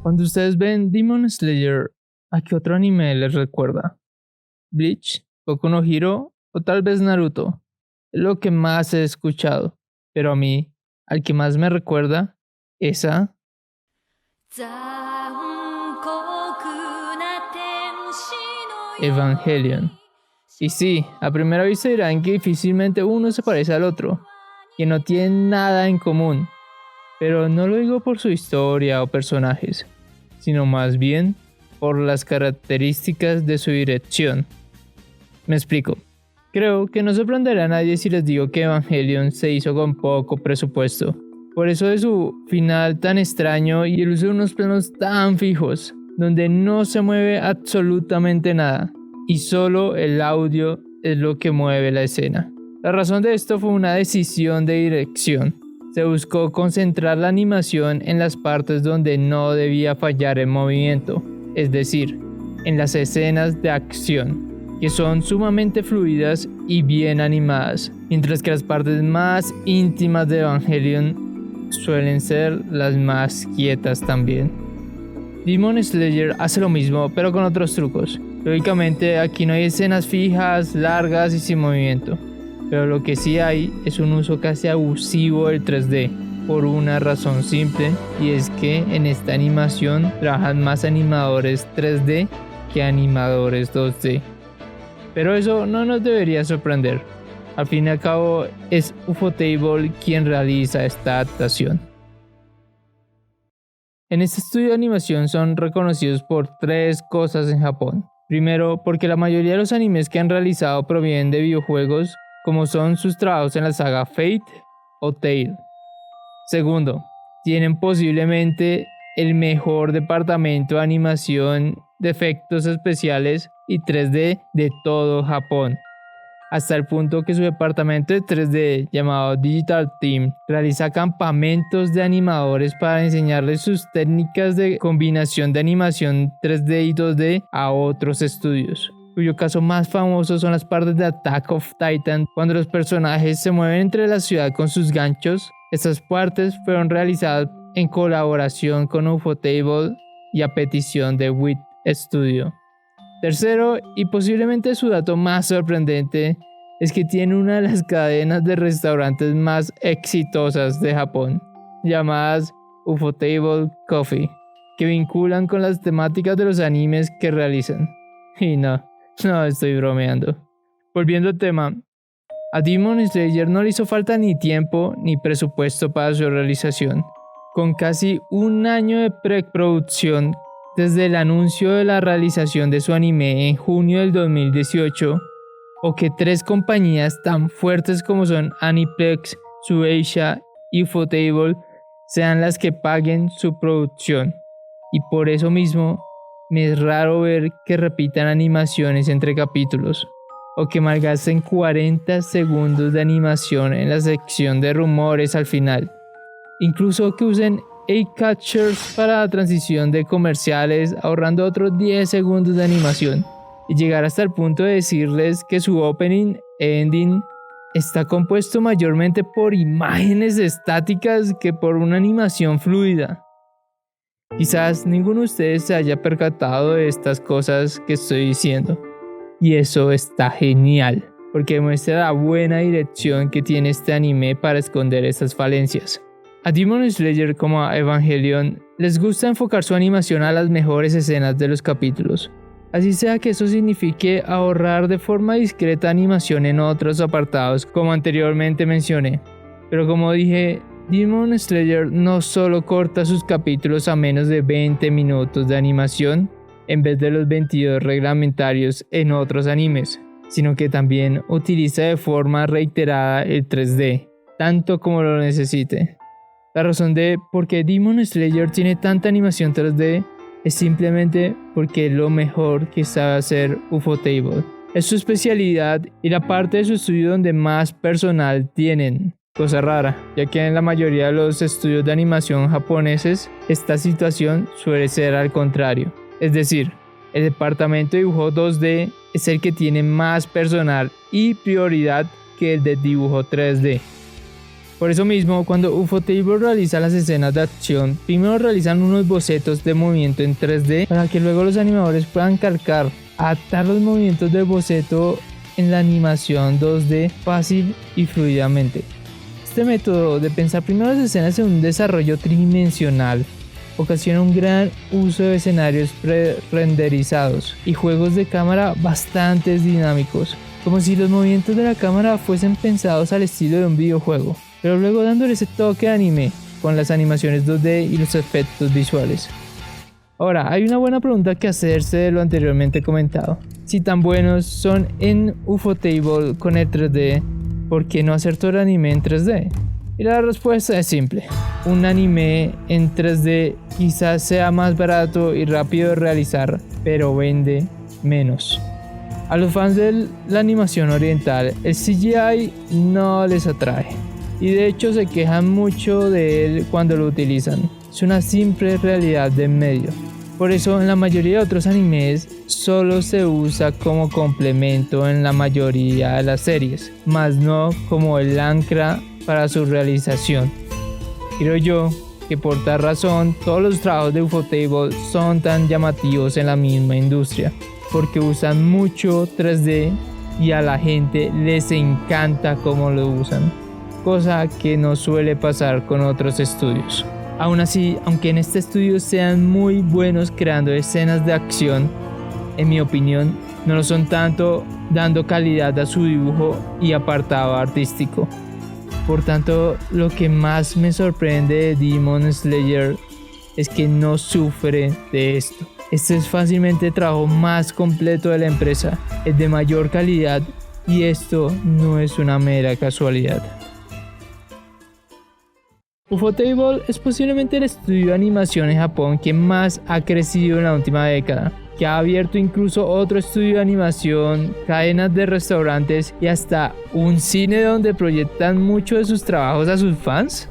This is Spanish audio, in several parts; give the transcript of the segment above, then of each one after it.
Cuando ustedes ven Demon Slayer, ¿a qué otro anime les recuerda? ¿Bleach? ¿Boku no Hero? ¿O tal vez Naruto? Es lo que más he escuchado. Pero a mí, al que más me recuerda, es a Evangelion. Y sí, a primera vista dirán que difícilmente uno se parece al otro, que no tienen nada en común. Pero no lo digo por su historia o personajes, sino más bien por las características de su dirección. Me explico. Creo que no sorprenderá a nadie si les digo que Evangelion se hizo con poco presupuesto. Por eso de su final tan extraño y el uso de unos planos tan fijos, donde no se mueve absolutamente nada, y solo el audio es lo que mueve la escena. La razón de esto fue una decisión de dirección. Se buscó concentrar la animación en las partes donde no debía fallar el movimiento, es decir, en las escenas de acción, que son sumamente fluidas y bien animadas, mientras que las partes más íntimas de Evangelion suelen ser las más quietas también. Demon Slayer hace lo mismo, pero con otros trucos. Lógicamente, aquí no hay escenas fijas, largas y sin movimiento, pero lo que sí hay es un uso casi abusivo del 3D, por una razón simple, y es que en esta animación trabajan más animadores 3D que animadores 2D. Pero eso no nos debería sorprender. Al fin y al cabo, es Ufotable quien realiza esta adaptación. En este estudio de animación son reconocidos por 3 cosas en Japón. Primero, porque la mayoría de los animes que han realizado provienen de videojuegos, como son sus trabajos en la saga Fate o Tail. Segundo, tienen posiblemente el mejor departamento de animación de efectos especiales y 3D de todo Japón, hasta el punto que su departamento de 3D llamado Digital Team realiza campamentos de animadores para enseñarles sus técnicas de combinación de animación 3D y 2D a otros estudios, cuyo caso más famoso son las partes de Attack of Titan, cuando los personajes se mueven entre la ciudad con sus ganchos. Estas partes fueron realizadas en colaboración con Ufotable y a petición de WIT Studio. Tercero, y posiblemente su dato más sorprendente, es que tiene una de las cadenas de restaurantes más exitosas de Japón, llamadas Ufotable Coffee, que vinculan con las temáticas de los animes que realizan. Y no estoy bromeando. Volviendo al tema, a Demon Slayer no le hizo falta ni tiempo ni presupuesto para su realización. Con casi un año de preproducción, desde el anuncio de la realización de su anime en junio del 2018, o que 3 compañías tan fuertes como son Aniplex, Shueisha y Ufotable sean las que paguen su producción. Y por eso mismo, me es raro ver que repitan animaciones entre capítulos, o que malgasten 40 segundos de animación en la sección de rumores al final. Incluso que usen 8 catchers para la transición de comerciales, ahorrando otros 10 segundos de animación, y llegar hasta el punto de decirles que su opening ending está compuesto mayormente por imágenes estáticas que por una animación fluida. Quizás ninguno de ustedes se haya percatado de estas cosas que estoy diciendo, y eso está genial, porque demuestra la buena dirección que tiene este anime para esconder estas falencias. A Demon Slayer como a Evangelion les gusta enfocar su animación a las mejores escenas de los capítulos, así sea que eso signifique ahorrar de forma discreta animación en otros apartados como anteriormente mencioné. Pero como dije, Demon Slayer no solo corta sus capítulos a menos de 20 minutos de animación en vez de los 22 reglamentarios en otros animes, sino que también utiliza de forma reiterada el 3D, tanto como lo necesite. La razón de por qué Demon Slayer tiene tanta animación 3D es simplemente porque es lo mejor que sabe hacer Ufotable. Es su especialidad y la parte de su estudio donde más personal tienen. Cosa rara, ya que en la mayoría de los estudios de animación japoneses esta situación suele ser al contrario. Es decir, el departamento de dibujo 2D es el que tiene más personal y prioridad que el de dibujo 3D. Por eso mismo, cuando Ufotable realiza las escenas de acción, primero realizan unos bocetos de movimiento en 3D para que luego los animadores puedan calcar, adaptar los movimientos del boceto en la animación 2D fácil y fluidamente. Este método de pensar primero las escenas en un desarrollo tridimensional ocasiona un gran uso de escenarios pre-renderizados y juegos de cámara bastante dinámicos, como si los movimientos de la cámara fuesen pensados al estilo de un videojuego, pero luego dándole ese toque de anime con las animaciones 2D y los efectos visuales. Ahora, hay una buena pregunta que hacerse de lo anteriormente comentado. Si tan buenos son en Ufotable con el 3D, ¿por qué no hacer todo el anime en 3D? Y la respuesta es simple. Un anime en 3D quizás sea más barato y rápido de realizar, pero vende menos. A los fans de la animación oriental, el CGI no les atrae. Y de hecho se quejan mucho de él cuando lo utilizan. Es una simple realidad del medio. Por eso en la mayoría de otros animes solo se usa como complemento en la mayoría de las series, más no como el ancla para su realización. Creo yo que por tal razón todos los trabajos de Ufotable son tan llamativos en la misma industria, porque usan mucho 3D y a la gente les encanta cómo lo usan, cosa que no suele pasar con otros estudios. Aún así, aunque en este estudio sean muy buenos creando escenas de acción, en mi opinión, no lo son tanto dando calidad a su dibujo y apartado artístico. Por tanto, lo que más me sorprende de Demon Slayer es que no sufre de esto. Este es fácilmente el trabajo más completo de la empresa, es de mayor calidad y esto no es una mera casualidad. Ufotable es posiblemente el estudio de animación en Japón que más ha crecido en la última década, que ha abierto incluso otro estudio de animación, cadenas de restaurantes y hasta un cine donde proyectan muchos de sus trabajos a sus fans.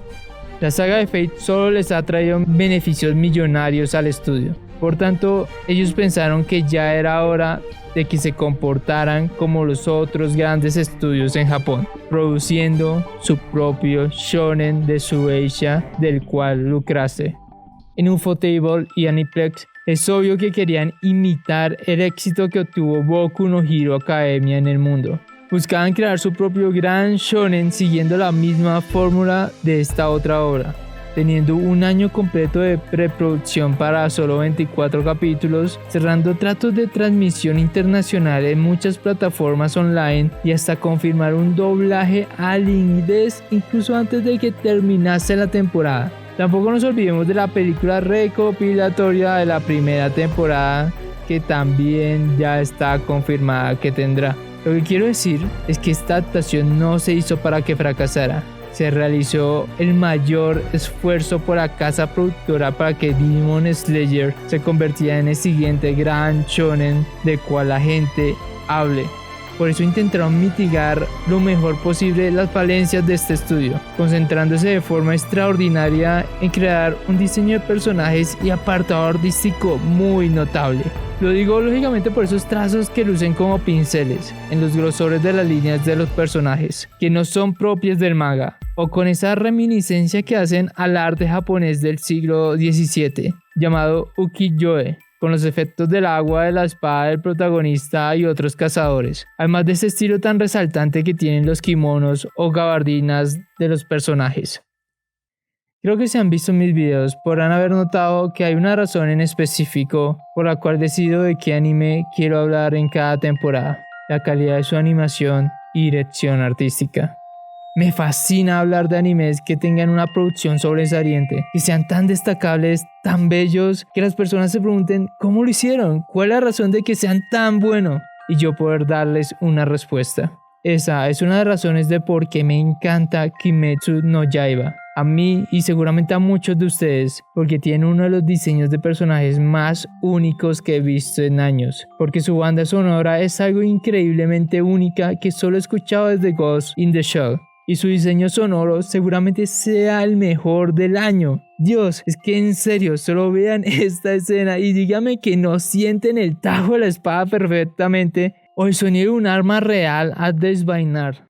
La saga de Fate solo les ha traído beneficios millonarios al estudio. Por tanto, ellos pensaron que ya era hora de que se comportaran como los otros grandes estudios en Japón, produciendo su propio shonen de Shueisha del cual lucrase. En Ufotable y Aniplex es obvio que querían imitar el éxito que obtuvo Boku no Hero Academia en el mundo. Buscaban crear su propio gran shonen siguiendo la misma fórmula de esta otra obra, teniendo un año completo de preproducción para solo 24 capítulos, cerrando tratos de transmisión internacional en muchas plataformas online y hasta confirmar un doblaje al inglés incluso antes de que terminase la temporada. Tampoco nos olvidemos de la película recopilatoria de la primera temporada, que también ya está confirmada que tendrá. Lo que quiero decir es que esta adaptación no se hizo para que fracasara. Se realizó el mayor esfuerzo por la casa productora para que Demon Slayer se convirtiera en el siguiente gran shonen del cual la gente hable. Por eso intentaron mitigar lo mejor posible las falencias de este estudio, concentrándose de forma extraordinaria en crear un diseño de personajes y apartado artístico muy notable. Lo digo lógicamente por esos trazos que lucen como pinceles en los grosores de las líneas de los personajes, que no son propias del manga, o con esa reminiscencia que hacen al arte japonés del siglo XVII, llamado ukiyo-e, con los efectos del agua de la espada del protagonista y otros cazadores, además de ese estilo tan resaltante que tienen los kimonos o gabardinas de los personajes. Creo que si han visto mis videos podrán haber notado que hay una razón en específico por la cual decido de qué anime quiero hablar en cada temporada: la calidad de su animación y dirección artística. Me fascina hablar de animes que tengan una producción sobresaliente, que sean tan destacables, tan bellos, que las personas se pregunten ¿cómo lo hicieron? ¿Cuál es la razón de que sean tan buenos? Y yo poder darles una respuesta. Esa es una de las razones de por qué me encanta Kimetsu no Yaiba. A mí y seguramente a muchos de ustedes, porque tiene uno de los diseños de personajes más únicos que he visto en años, porque su banda sonora es algo increíblemente única que solo he escuchado desde Ghost in the Shell, y su diseño sonoro seguramente sea el mejor del año. Dios, es que en serio, solo vean esta escena y díganme que no sienten el tajo de la espada perfectamente o el sonido de un arma real al desvainar.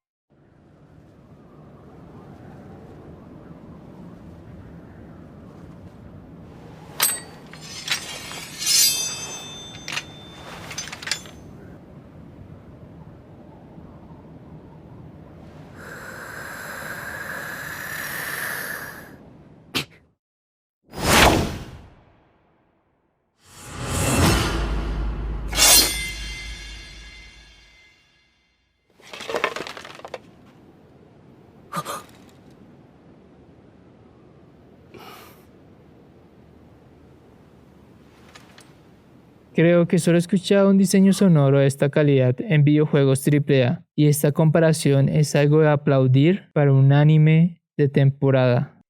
Creo que solo he escuchado un diseño sonoro de esta calidad en videojuegos AAA, y esta comparación es algo de aplaudir para un anime de temporada.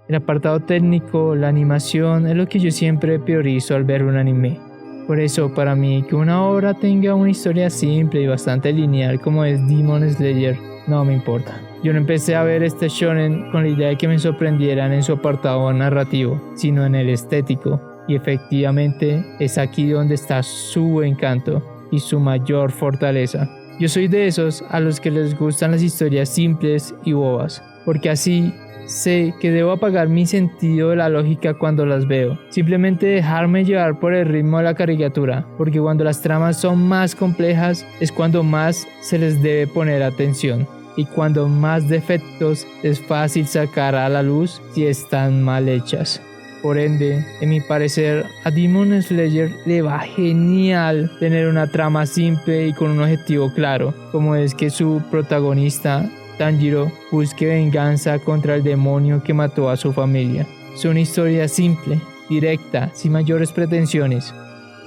El apartado técnico, la animación, es lo que yo siempre priorizo al ver un anime. Por eso, para mí, que una obra tenga una historia simple y bastante lineal como es Demon Slayer, no me importa. Yo no empecé a ver este shonen con la idea de que me sorprendieran en su apartado narrativo, sino en el estético, y efectivamente es aquí donde está su encanto y su mayor fortaleza. Yo soy de esos a los que les gustan las historias simples y bobas, porque así sé que debo apagar mi sentido de la lógica cuando las veo, simplemente dejarme llevar por el ritmo de la caricatura, porque cuando las tramas son más complejas es cuando más se les debe poner atención, y cuando más defectos es fácil sacar a la luz si están mal hechas. Por ende, en mi parecer, a Demon Slayer le va genial tener una trama simple y con un objetivo claro, como es que su protagonista, Tanjiro, busque venganza contra el demonio que mató a su familia. Es una historia simple, directa, sin mayores pretensiones.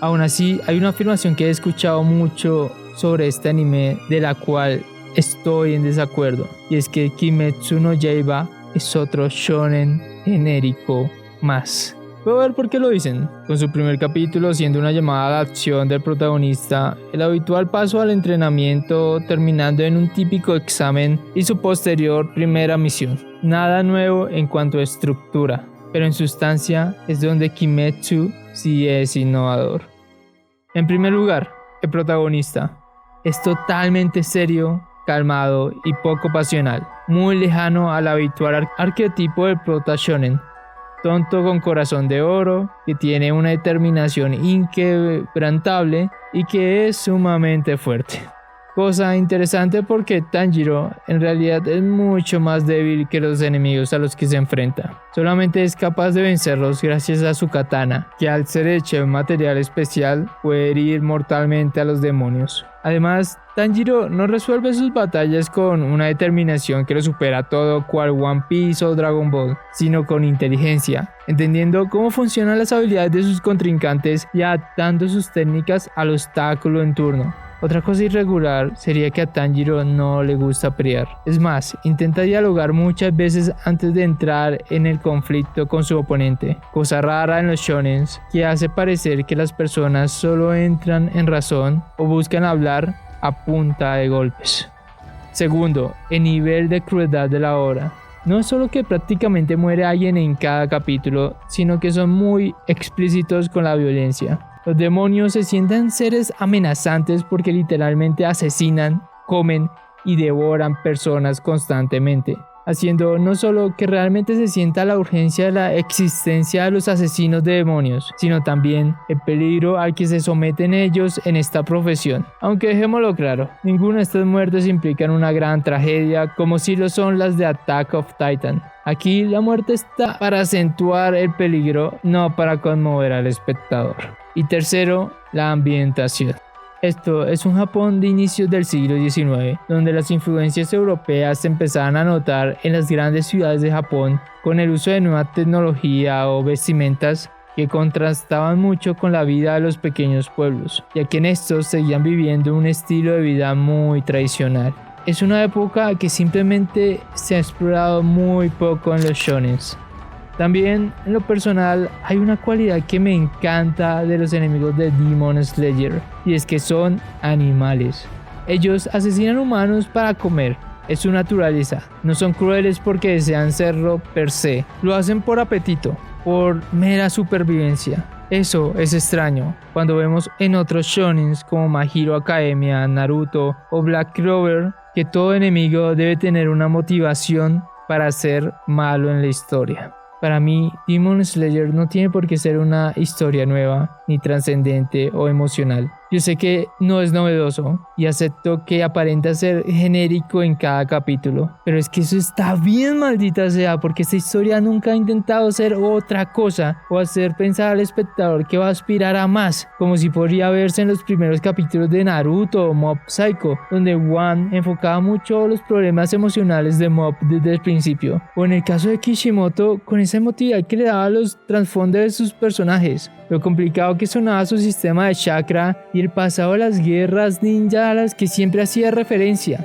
Aún así, hay una afirmación que he escuchado mucho sobre este anime de la cual estoy en desacuerdo, y es que Kimetsu no Yaiba es otro shonen genérico más. Puedo ver por qué lo dicen, con su primer capítulo siendo una llamada a la acción del protagonista, el habitual paso al entrenamiento terminando en un típico examen y su posterior primera misión. Nada nuevo en cuanto a estructura, pero en sustancia es donde Kimetsu sí es innovador. En primer lugar, el protagonista es totalmente serio, calmado y poco pasional, muy lejano al habitual arquetipo del prota shonen. Tonto con corazón de oro, que tiene una determinación inquebrantable y que es sumamente fuerte. Cosa interesante porque Tanjiro en realidad es mucho más débil que los enemigos a los que se enfrenta. Solamente es capaz de vencerlos gracias a su katana, que al ser hecho en material especial puede herir mortalmente a los demonios. Además, Tanjiro no resuelve sus batallas con una determinación que lo supera todo cual One Piece o Dragon Ball, sino con inteligencia, entendiendo cómo funcionan las habilidades de sus contrincantes y adaptando sus técnicas al obstáculo en turno. Otra cosa irregular sería que a Tanjiro no le gusta pelear. Es más, intenta dialogar muchas veces antes de entrar en el conflicto con su oponente, cosa rara en los shonens que hace parecer que las personas solo entran en razón o buscan hablar a punta de golpes. Segundo, el nivel de crueldad de la obra. No es solo que prácticamente muere alguien en cada capítulo, sino que son muy explícitos con la violencia. Los demonios se sienten seres amenazantes porque literalmente asesinan, comen y devoran personas constantemente, haciendo no solo que realmente se sienta la urgencia de la existencia de los asesinos de demonios, sino también el peligro al que se someten ellos en esta profesión. Aunque dejémoslo claro, ninguna de estas muertes implican una gran tragedia como si lo son las de Attack of Titan. Aquí la muerte está para acentuar el peligro, no para conmover al espectador. Y tercero, la ambientación. Esto es un Japón de inicios del siglo XIX, donde las influencias europeas se empezaban a notar en las grandes ciudades de Japón con el uso de nueva tecnología o vestimentas que contrastaban mucho con la vida de los pequeños pueblos, ya que en estos seguían viviendo un estilo de vida muy tradicional. Es una época que simplemente se ha explorado muy poco en los shonens. También, en lo personal, hay una cualidad que me encanta de los enemigos de Demon Slayer, y es que son animales. Ellos asesinan humanos para comer, es su naturaleza. No son crueles porque desean serlo per se, lo hacen por apetito, por mera supervivencia. Eso es extraño cuando vemos en otros shonens como My Hero Academia, Naruto o Black Clover que todo enemigo debe tener una motivación para ser malo en la historia. Para mí, Demon Slayer no tiene por qué ser una historia nueva, ni trascendente o emocional. Yo sé que no es novedoso y acepto que aparenta ser genérico en cada capítulo, pero es que eso está bien, maldita sea, porque esta historia nunca ha intentado ser otra cosa o hacer pensar al espectador que va a aspirar a más, como si podría verse en los primeros capítulos de Naruto o Mob Psycho, donde One enfocaba mucho los problemas emocionales de Mob desde el principio, o en el caso de Kishimoto con esa emotividad que le daba a los trasfondos de sus personajes. lo complicado que sonaba su sistema de chakra y el pasado de las guerras ninja a las que siempre hacía referencia.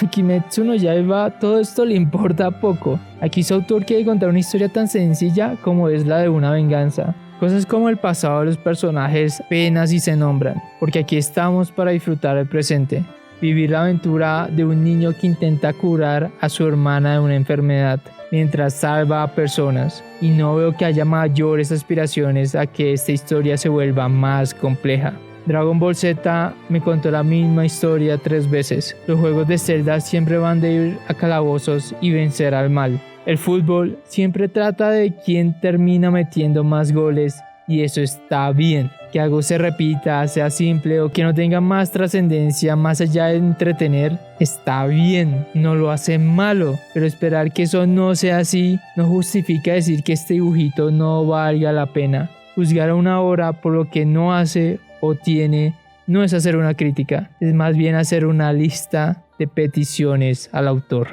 A Kimetsu no Yaiba todo esto le importa poco. Aquí su autor quiere contar una historia tan sencilla como es la de una venganza. Cosas como el pasado de los personajes apenas si se nombran, porque aquí estamos para disfrutar el presente. Vivir la aventura de un niño que intenta curar a su hermana de una enfermedad mientras salva a personas, y no veo que haya mayores aspiraciones a que esta historia se vuelva más compleja. Dragon Ball Z me contó la misma historia 3 veces. Los juegos de Zelda siempre van de ir a calabozos y vencer al mal. El fútbol siempre trata de quién termina metiendo más goles, y eso está bien. Que algo se repita, sea simple o que no tenga más trascendencia más allá de entretener, está bien, no lo hace malo. Pero esperar que eso no sea así no justifica decir que este dibujito no valga la pena. Juzgar a una obra por lo que no hace o tiene no es hacer una crítica, es más bien hacer una lista de peticiones al autor.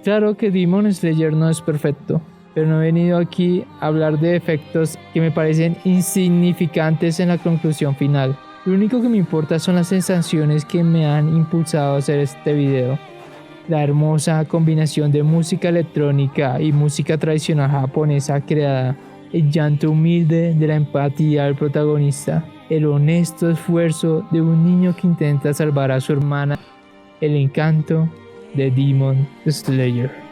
Claro que Demon Slayer no es perfecto, pero no he venido aquí a hablar de efectos que me parecen insignificantes en la conclusión final. Lo único que me importa son las sensaciones que me han impulsado a hacer este video. La hermosa combinación de música electrónica y música tradicional japonesa creada, el llanto humilde de la empatía del protagonista, el honesto esfuerzo de un niño que intenta salvar a su hermana, el encanto de Demon Slayer.